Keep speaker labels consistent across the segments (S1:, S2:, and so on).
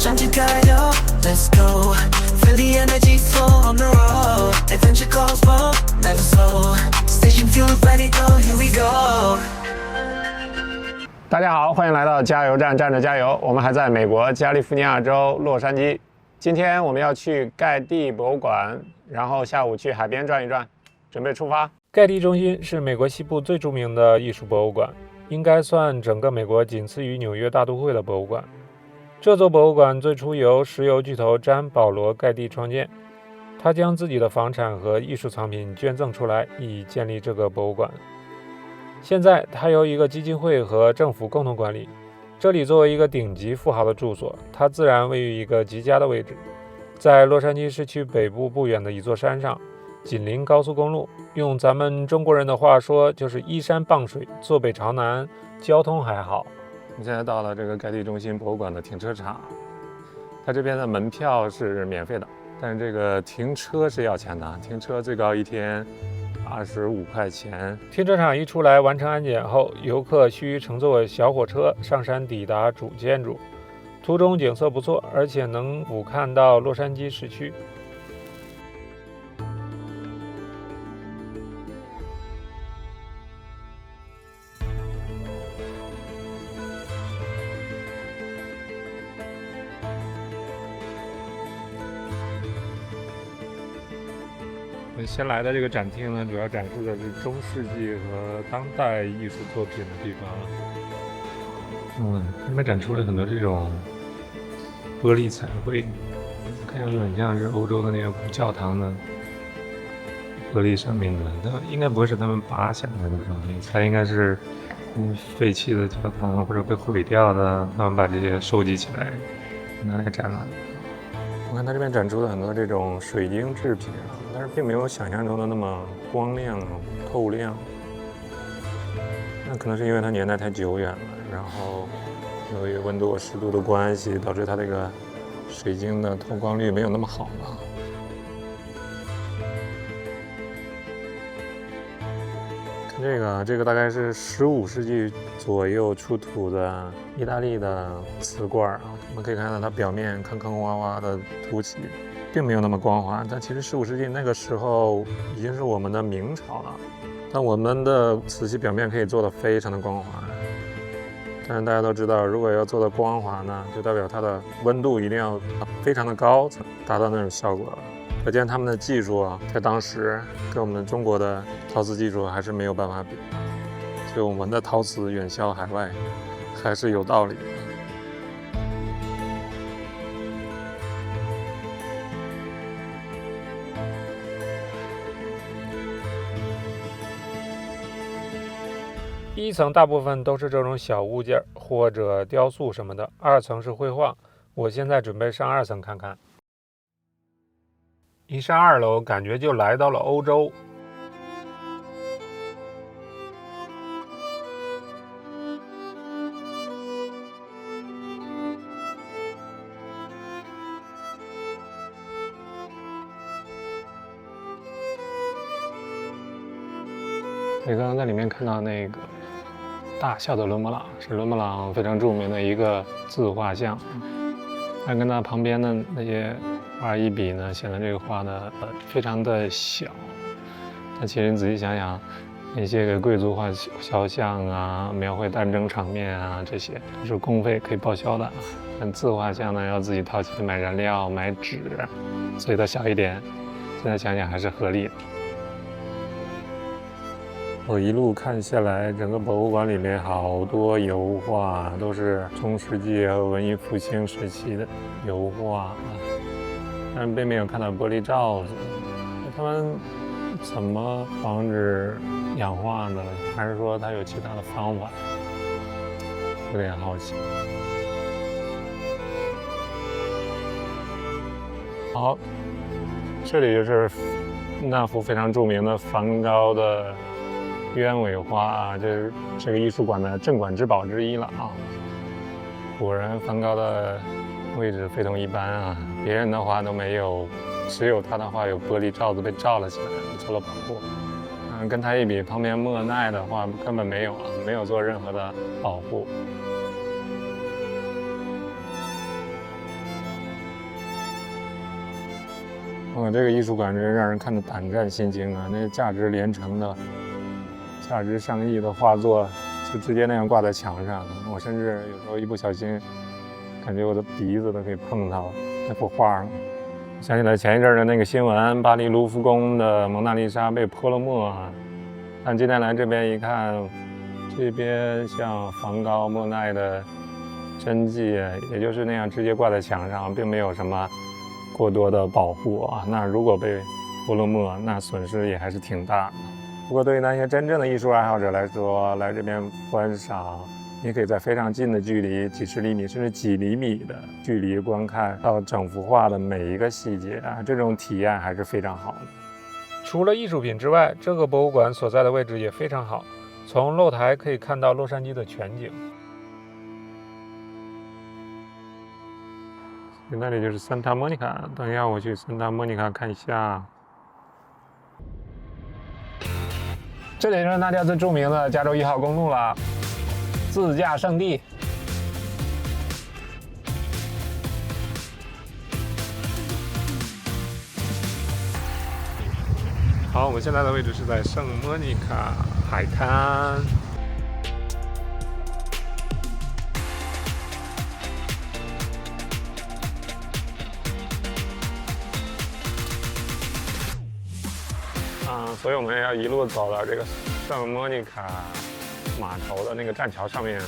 S1: 上去加油 Let's go Feel the energy flow on the road Adventure calls bold Never slow Station fuel ready go Here we go
S2: 大家好，欢迎来到加油站，站着加油。我们还在美国加利福尼亚州洛杉矶。今天我们要去盖蒂博物馆，然后下午去海边转一转，准备出发。盖蒂中心是美国西部最著名的艺术博物馆，应该算整个美国仅次于纽约大都会的博物馆。这座博物馆最初由石油巨头詹·保罗·盖蒂创建，他将自己的房产和艺术藏品捐赠出来，以建立这个博物馆。现在它由一个基金会和政府共同管理。这里作为一个顶级富豪的住所，它自然位于一个极佳的位置，在洛杉矶市区北部不远的一座山上，紧邻高速公路。用咱们中国人的话说，就是依山傍水，坐北朝南，交通还好。我们现在到了这个盖蒂中心博物馆的停车场，它这边的门票是免费的，但是这个停车是要钱的，停车最高一天25块钱。停车场一出来完成安检后，游客需乘坐小火车上山抵达主建筑，途中景色不错，而且能俯瞰到洛杉矶市区。我们先来的这个展厅呢，主要展示的是中世纪和当代艺术作品的地方。他们展出了很多这种玻璃彩绘，看上去很像是欧洲的那个古教堂的玻璃上面的，但应该不是他们拔下来的东西，它应该是废弃的教堂或者被毁掉的，他们把这些收集起来拿来展览。我看它这边展出了很多这种水晶制品，但是并没有想象中的那么光亮透亮。那可能是因为它年代太久远了，然后由于温度湿度的关系，导致它这个水晶的透光率没有那么好吧。看这个大概是15世纪左右出土的意大利的瓷罐啊，我们可以看到它表面坑坑洼洼的凸起，并没有那么光滑。但其实15世纪那个时候已经是我们的明朝了，但我们的瓷器表面可以做得非常的光滑。但是大家都知道，如果要做得光滑呢，就代表它的温度一定要非常的高，才达到那种效果。可见他们的技术啊，在当时跟我们中国的陶瓷技术还是没有办法比，所以我们的陶瓷远销海外还是有道理的。一层大部分都是这种小物件或者雕塑什么的，二层是绘画。我现在准备上2层看看。一上2楼，感觉就来到了欧洲。你刚刚在里面看到那个大笑的伦勃朗，是伦勃朗非常著名的一个自画像，但跟他旁边的那些画一比呢，显得这个画呢非常的小。但其实你仔细想想，那些个贵族画肖像啊，描绘战争场面啊，这些都是公费可以报销的。但自画像呢，要自己掏钱买燃料、买纸，所以它小一点。现在想想还是合理的。我一路看下来，整个博物馆里面好多油画，都是中世纪和文艺复兴时期的油画，但是并没有看到玻璃罩子。他们怎么防止氧化呢？还是说它有其他的方法？有点好奇。好，这里就是那幅非常著名的梵高的鸢尾花啊，这是这个艺术馆的镇馆之宝之一了啊。果然梵高的位置非同一般啊，别人的画都没有，只有他的画有玻璃罩子被罩了起来，做了保护。跟他一比，旁边莫奈的画根本没有啊，没有做任何的保护。这个艺术馆真让人看得胆战心惊啊！那价值连城的、价值上亿的画作，就直接那样挂在墙上。我甚至有时候一不小心，感觉我的鼻子都可以碰到那幅画了。想起来前一阵的那个新闻，巴黎卢浮宫的蒙娜丽莎被泼了墨啊。但今天来这边一看，这边像梵高、莫奈的真迹，也就是那样直接挂在墙上，并没有什么过多的保护啊。那如果被泼了墨，那损失也还是挺大的。不过对于那些真正的艺术爱好者来说，来这边观赏，你可以在非常近的距离，几十厘米甚至几厘米的距离观看到整幅画的每一个细节啊，这种体验还是非常好的。除了艺术品之外，这个博物馆所在的位置也非常好，从露台可以看到洛杉矶的全景。那里就是 Santa Monica， 等一下我去 Santa Monica 看一下。这里是大家最著名的加州1号公路了，自驾圣地。好，我们现在的位置是在圣莫妮卡海滩。所以我们要一路走到这个圣莫妮卡码头的那个栈桥上面，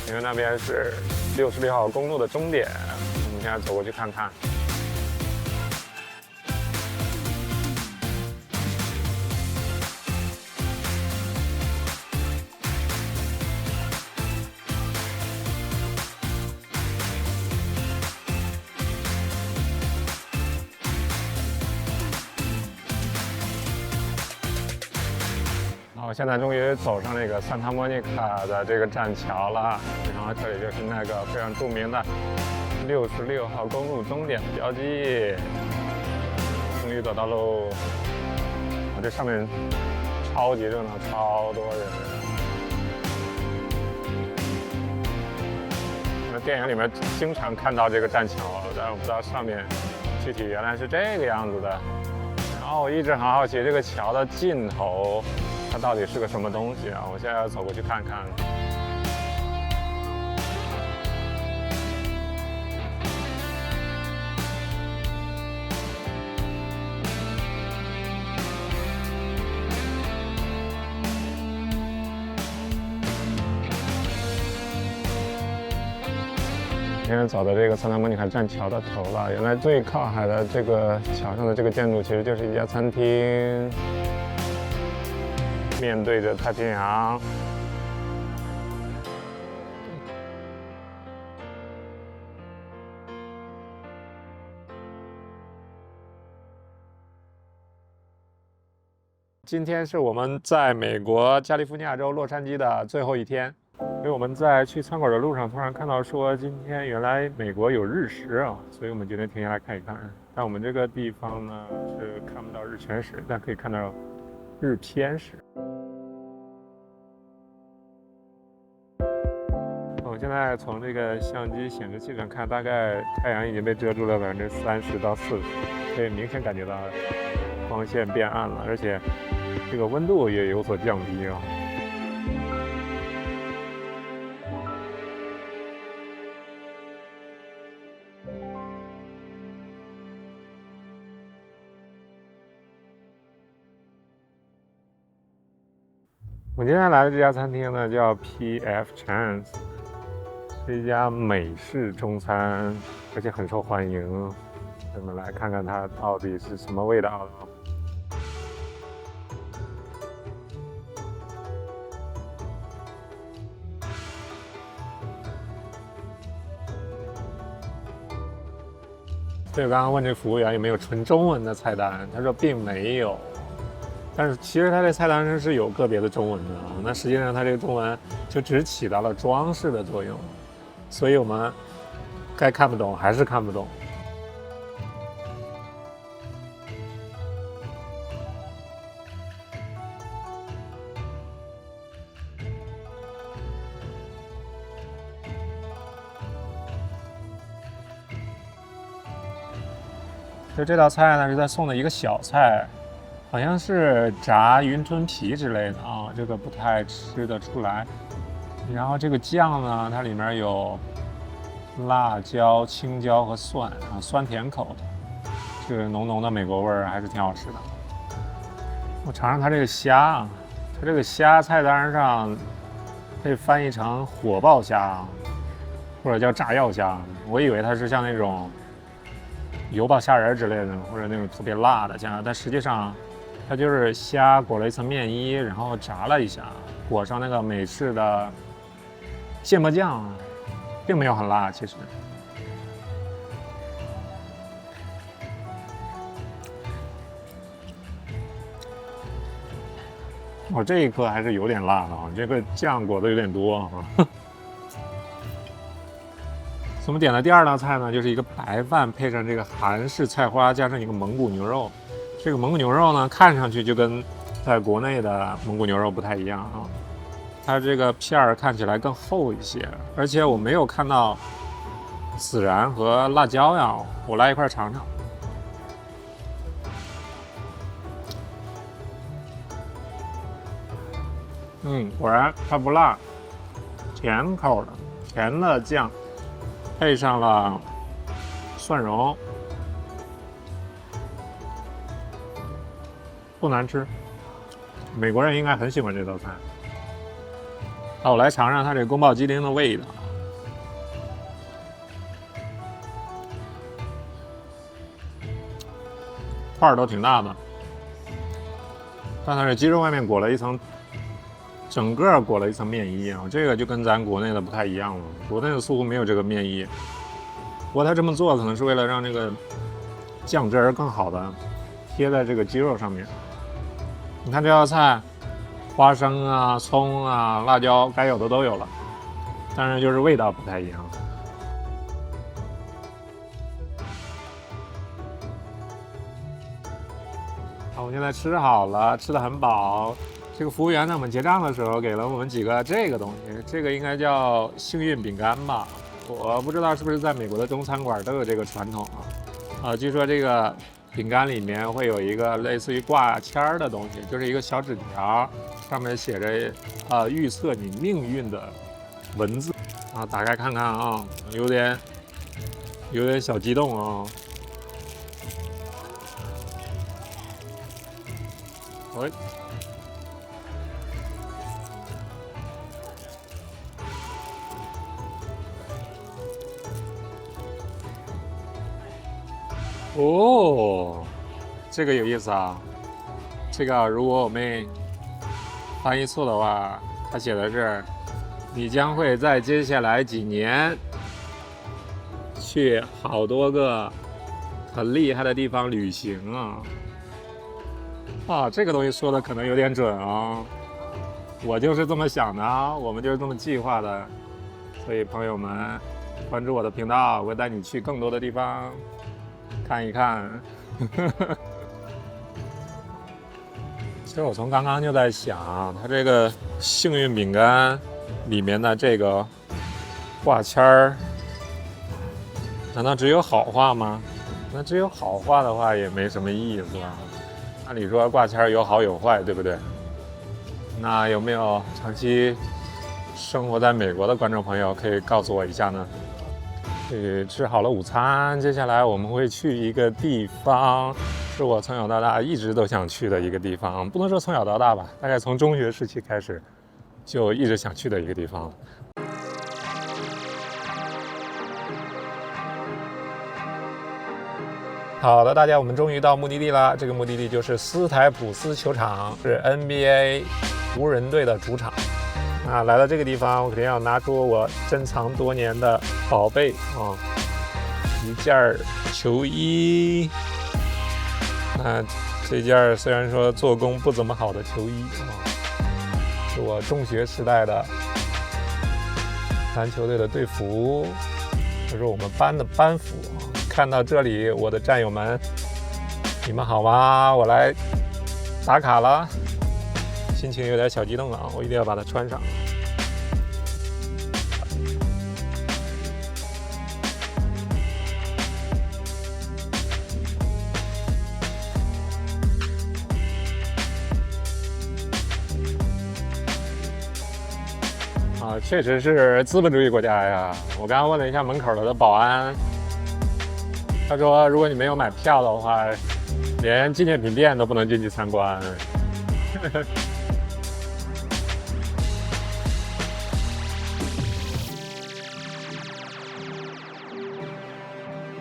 S2: 因为那边是66号公路的终点。我们现在走过去看看。我现在终于走上那个桑塔莫妮卡的这个栈桥了，然后这里就是那个非常著名的66号公路终点的标记。终于走到喽！这上面超级热闹，超多人。那电影里面经常看到这个栈桥，但是我不知道上面具体原来是这个样子的。然后我一直很好奇这个桥的尽头。它到底是个什么东西啊？我现在要走过去看看。现在走到这个桑塔莫妮卡栈桥的头了。原来最靠海的这个桥上的这个建筑，其实就是一家餐厅。面对着太平洋，今天是我们在美国加利福尼亚州洛杉矶的最后一天，因为我们在去餐馆的路上突然看到说今天原来美国有日食啊，所以我们决定停下来看一看。但我们这个地方呢是看不到日全食，但可以看到日偏食。我现在从这个相机显示器上看，大概太阳已经被遮住了30%到40%，可以明显感觉到光线变暗了，而且这个温度也有所降低啊。我今天来的这家餐厅呢，叫 P.F. Chang's， 是一家美式中餐，而且很受欢迎。我们来看看它到底是什么味道的。所以我刚刚问这服务员有没有纯中文的菜单，他说并没有。但是其实它这菜单上是有个别的中文的啊，那实际上它这个中文就只起到了装饰的作用，所以我们该看不懂还是看不懂。就这道菜呢是他送的一个小菜，好像是炸云吞皮之类的啊，这个不太吃得出来。然后这个酱呢，它里面有辣椒、青椒和蒜啊，酸甜口的，这个浓浓的美国味儿，还是挺好吃的。我尝尝它这个虾，它这个虾菜单上可以翻译成火爆虾，或者叫炸药虾。我以为它是像那种油爆虾仁之类的，或者那种特别辣的虾，但实际上它就是虾裹了一层面衣，然后炸了一下，裹上那个美式的芥末酱，并没有很辣，其实。我这一颗还是有点辣的啊，这个酱裹的有点多啊。我们点的第二道菜呢，就是一个白饭配上这个韩式菜花，加上一个蒙古牛肉。这个蒙古牛肉呢，看上去就跟在国内的蒙古牛肉不太一样啊，它这个片儿看起来更厚一些，而且我没有看到孜然和辣椒呀，我来一块尝尝。果然它不辣，甜口的，甜的酱，配上了蒜蓉，不难吃。美国人应该很喜欢这道菜。好，我来尝尝它这宫保鸡丁的味道。块儿都挺大的，但它这鸡肉外面裹了一层。整个裹了一层面衣啊，这个就跟咱国内的不太一样了。国内的似乎没有这个面衣，不过他这么做可能是为了让这个酱汁儿更好的贴在这个鸡肉上面。你看这道菜，花生啊、葱啊、辣椒该有的都有了，但是就是味道不太一样。好，我现在吃好了，吃得很饱。这个服务员在我们结账的时候给了我们几个这个东西，这个应该叫幸运饼干吧？我不知道是不是在美国的中餐馆都有这个传统啊。据说这个饼干里面会有一个类似于挂签儿的东西，就是一个小纸条，上面写着预测你命运的文字啊。打开看看啊，有点小激动啊。喂。哦，这个有意思啊！这个如果我没翻译错的话，他写的是：你将会在接下来几年去好多个很厉害的地方旅行啊！啊，这个东西说的可能有点准啊！我就是这么想的啊，我们就是这么计划的。所以朋友们，关注我的频道，我会带你去更多的地方。看一看，其实我从刚刚就在想，它这个幸运饼干里面的这个挂签儿，难道只有好话吗？那只有好话的话也没什么意思啊。按理说挂签儿有好有坏，对不对？那有没有长期生活在美国的观众朋友可以告诉我一下呢？吃好了午餐，接下来我们会去一个地方，是我从小到大一直都想去的一个地方。不能说从小到大吧，大概从中学时期开始就一直想去的一个地方。好的，大家，我们终于到目的地了。这个目的地就是斯台普斯球场，是 NBA 湖人队的主场。来到这个地方，我肯定要拿出我珍藏多年的宝贝啊，一件球衣。这件虽然说做工不怎么好的球衣啊，是我中学时代的篮球队的队服，这是我们班的班服。看到这里，我的战友们，你们好吗？我来打卡了。心情有点小激动啊，我一定要把它穿上。啊，确实是资本主义国家呀。我刚刚问了一下门口的保安，他说如果你没有买票的话，连纪念品店都不能进去参观。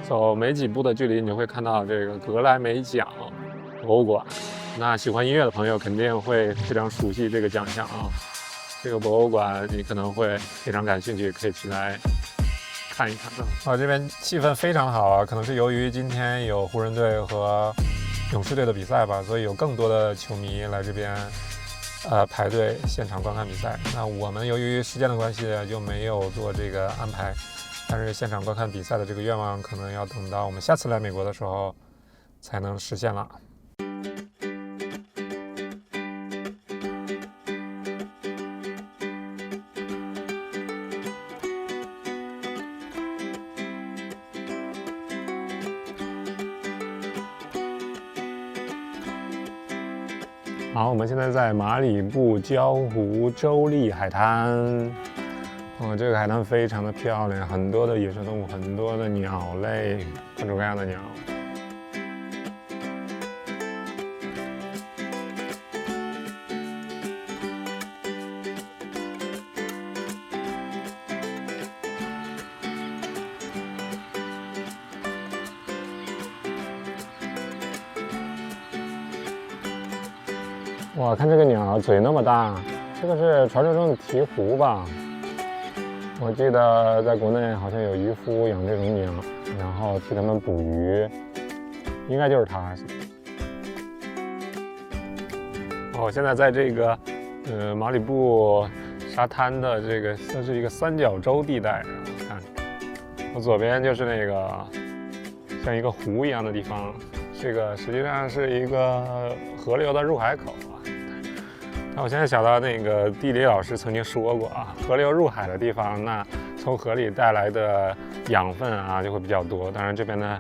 S2: 走没几步的距离，你就会看到这个格莱美奖博物馆。那喜欢音乐的朋友肯定会非常熟悉这个奖项啊。这个博物馆你可能会非常感兴趣，可以去来看一看。这边气氛非常好啊，可能是由于今天有湖人队和勇士队的比赛吧，所以有更多的球迷来这边排队现场观看比赛。那我们由于时间的关系就没有做这个安排。但是现场观看比赛的这个愿望，可能要等到我们下次来美国的时候才能实现了。好，我们现在在马里布礁湖州立海滩。这个海滩非常的漂亮，很多的野生动物，很多的鸟类，各种各样的鸟。哇，看这个鸟，嘴那么大，这个是传说中的鹈鹕吧？我记得在国内好像有渔夫养这种鸟，然后替它们捕鱼，应该就是它。我现在在这个马里布沙滩的这个算是一个三角洲地带，看我左边就是那个像一个湖一样的地方，这个实际上是一个河流的入海口。那我现在想到那个地理老师曾经说过啊，河流入海的地方，那从河里带来的养分啊就会比较多。当然这边呢，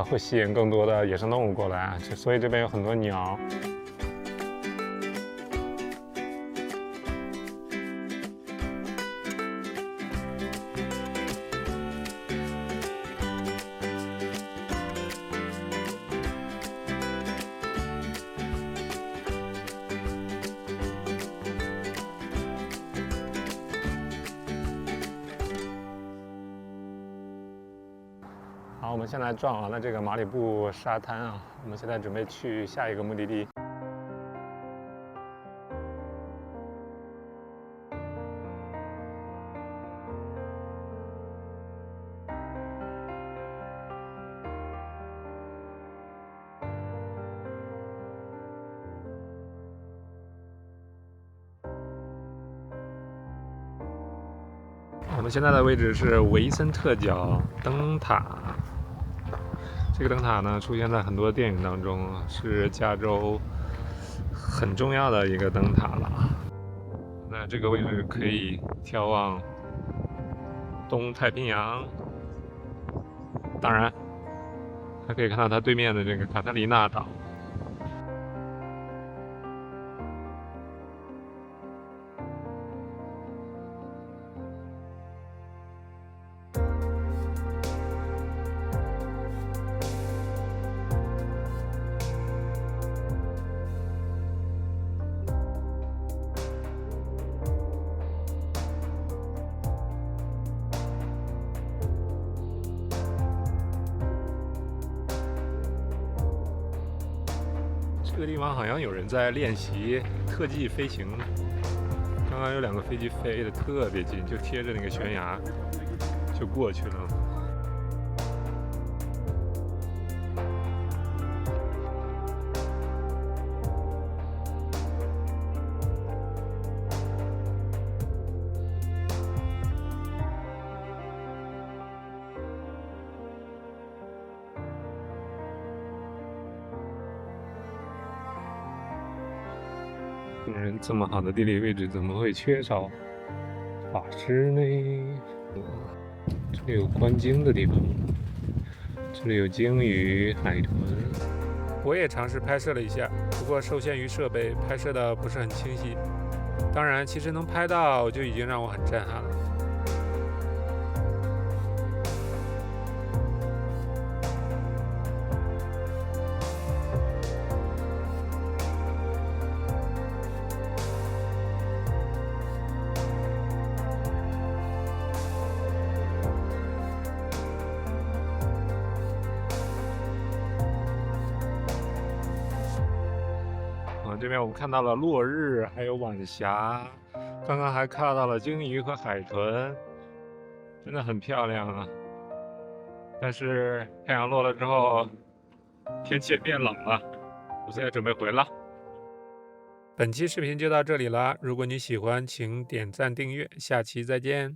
S2: 会吸引更多的野生动物过来，所以这边有很多鸟。好，我们现在转完了这个马里布沙滩啊，我们现在准备去下一个目的地。我们现在的位置是维森特角灯塔。这个灯塔呢，出现在很多电影当中，是加州很重要的一个灯塔了。那这个位置可以眺望东太平洋，当然还可以看到它对面的这个卡特里娜岛。这个地方好像有人在练习特技飞行，刚刚有两个飞机飞得特别近，就贴着那个悬崖就过去了。这么好的地理位置，怎么会缺少法师呢？这里有观鲸的地方，这里有鲸鱼、海豚。我也尝试拍摄了一下，不过受限于设备，拍摄的不是很清晰。
S3: 当然，其实能拍到就已经让我很震撼了。这边我们看到了落日，还有晚霞，刚刚还看到了鲸鱼和海豚，真的很漂亮啊。但是太阳落了之后，天气也变冷了，我现在准备回了。本期视频就到这里了，如果你喜欢，请点赞订阅，下期再见。